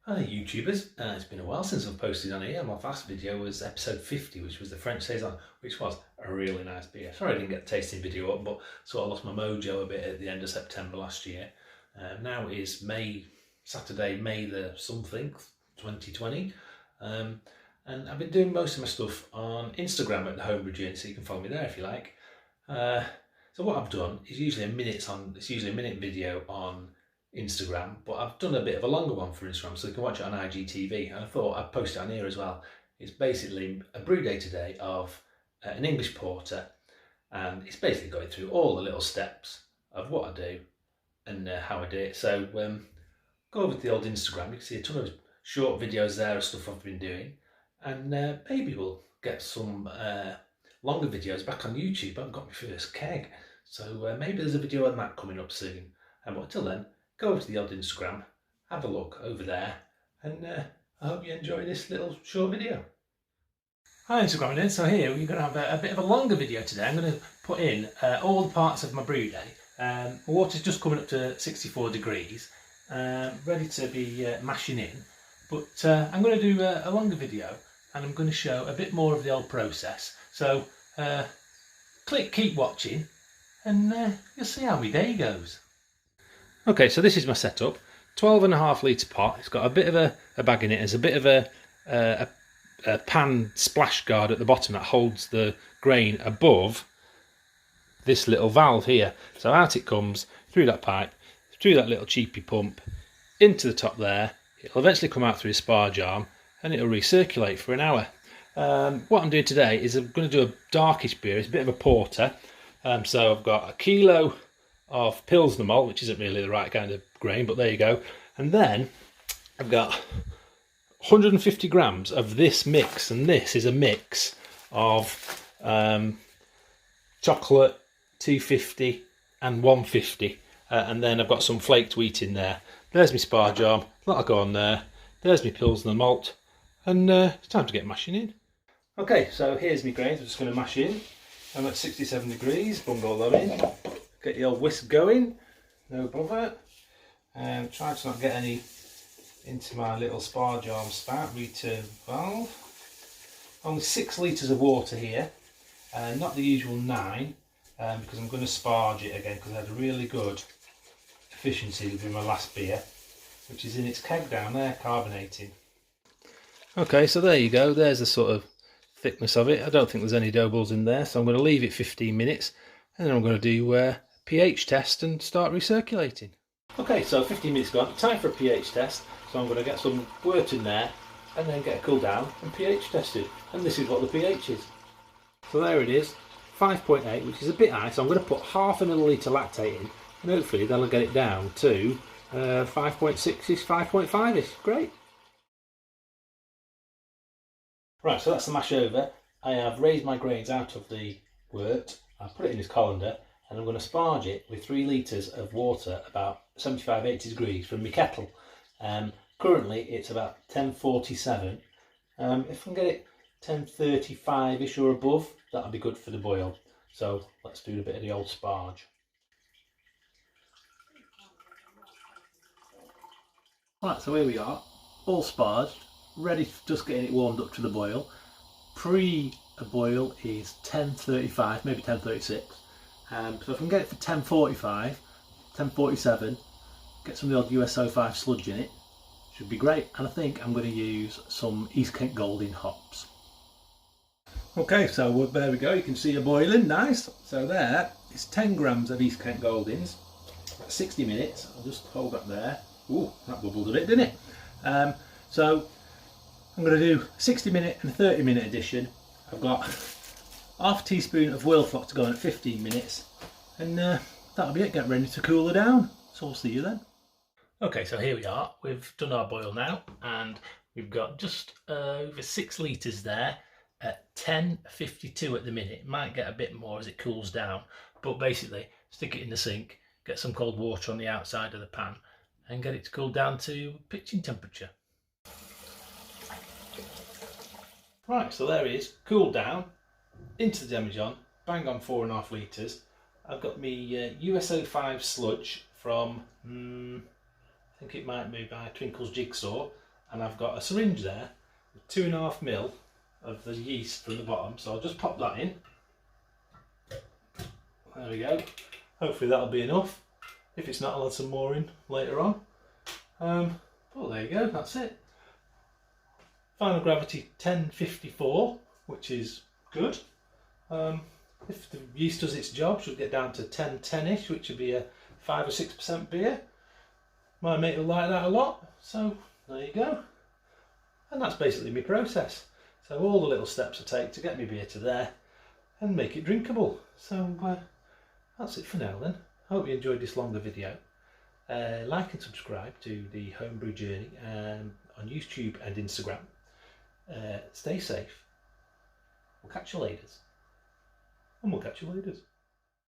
Hi YouTubers, it's been a while since I've posted on here. My last video was episode 50, which was the French Saison, which was a really nice beer. Sorry I didn't get the tasting video up, but sort of lost my mojo a bit at the end of September last year. Now it is Saturday, May the something, 2020. And I've been doing most of my stuff on Instagram at the Homebrew Journey, so you can follow me there if you like. So what I've done is usually it's usually a minute video on Instagram, but I've done a bit of a longer one for Instagram so you can watch it on IGTV, and I thought I'd post it on here as well. It's basically a brew day today of an English porter, and it's basically going through all the little steps of what I do and how I do it. So go over to the old Instagram, you can see a ton of short videos there of stuff I've been doing, and maybe we'll get some longer videos back on YouTube. I haven't got my first keg, so maybe there's a video on that coming up soon. But until then, go over to the old Instagram, have a look over there, and I hope you enjoy this little short video. Hi Instagram again. So here we're going to have a bit of a longer video today. I'm going to put in all the parts of my brew day. The water's just coming up to 64 degrees, ready to be mashing in. But I'm going to do a longer video, and I'm going to show a bit more of the old process. So keep watching, and you'll see how my day goes. Okay, so this is my setup. 12.5 litre pot. It's got a bit of a bag in it. There's a bit of a pan splash guard at the bottom that holds the grain above this little valve here. So out it comes through that pipe, through that little cheapy pump, into the top there. It'll eventually come out through a sparge arm, and it'll recirculate for an hour. What I'm doing today is I'm going to do a darkish beer. It's a bit of a porter. So I've got a kilo of Pilsner malt, which isn't really the right kind of grain, but there you go. And then I've got 150 grams of this mix, and this is a mix of chocolate, 250 and 150, and then I've got some flaked wheat in there. There's my sparge arm, that'll go on there. There's my Pilsner malt, and it's time to get mashing in. Okay, so here's my grains. I'm just going to mash in. I'm at 67 degrees, bung all that in. Get the old whisk going, no bother. Try to not get any into my little sparge arm spout return valve. Only 6 litres of water here, not the usual 9, because I'm going to sparge it again because I had a really good efficiency with my last beer, which is in its keg down there, carbonating. Okay, so there you go. There's the sort of thickness of it. I don't think there's any dough balls in there, so I'm going to leave it 15 minutes, and then I'm going to do pH test and start recirculating. Okay, so 15 minutes gone, time for a pH test. So I'm going to get some wort in there and then get a cool down and pH tested. And this is what the pH is. So there it is, 5.8, which is a bit high. So I'm going to put half a millilitre lactate in, and hopefully that'll get it down to 5.6ish, 5.5ish. Great. Right, so that's the mash over. I have raised my grains out of the wort. I've put it in this colander, and I'm going to sparge it with 3 litres of water about 75-80 degrees from my kettle. Currently it's about 10:47. If I can get it 10:35ish or above, that'll be good for the boil. So let's do a bit of the old sparge. Right, so here we are, all sparged, ready, just getting it warmed up to the boil. Pre-boil is 10:35, maybe 10:36. So if I can get it for 10:45, 10:47, get some of the old US-05 sludge in it, should be great. And I think I'm going to use some East Kent Golding hops. Okay, so there we go, you can see it boiling, nice. So there is 10 grams of East Kent Goldings, 60 minutes, I'll just hold that there. Ooh, that bubbled a bit, didn't it? So I'm going to do 60 minute and 30 minute edition. I've got half a teaspoon of whale flock to go in at 15 minutes, and that'll be it. Get ready to cool her down. So I'll see you then. Okay, so here we are. We've done our boil now, and we've got just over 6 litres there at 10:52 at the minute. It might get a bit more as it cools down, but basically stick it in the sink, get some cold water on the outside of the pan, and get it to cool down to pitching temperature. Right, so there it is, cooled down, into the demijohn, bang on 4.5 litres. I've got my US-05 sludge from, I think it might be by Twinkle's Jigsaw. and I've got a syringe there with 2.5 ml of the yeast from the bottom, so I'll just pop that in. There we go. Hopefully that'll be enough. If it's not, I'll add some more in later on. Well, there you go, that's it. Final gravity 1054, which is good. If the yeast does its job, she'll get down to 1010-ish, which would be a 5 or 6% beer. My mate will like that a lot, so there you go. And that's basically my process. So all the little steps I take to get my beer to there and make it drinkable. So that's it for now then. Hope you enjoyed this longer video. Like and subscribe to the Homebrew Journey on YouTube and Instagram. Stay safe. We'll catch you later. And we'll catch you later.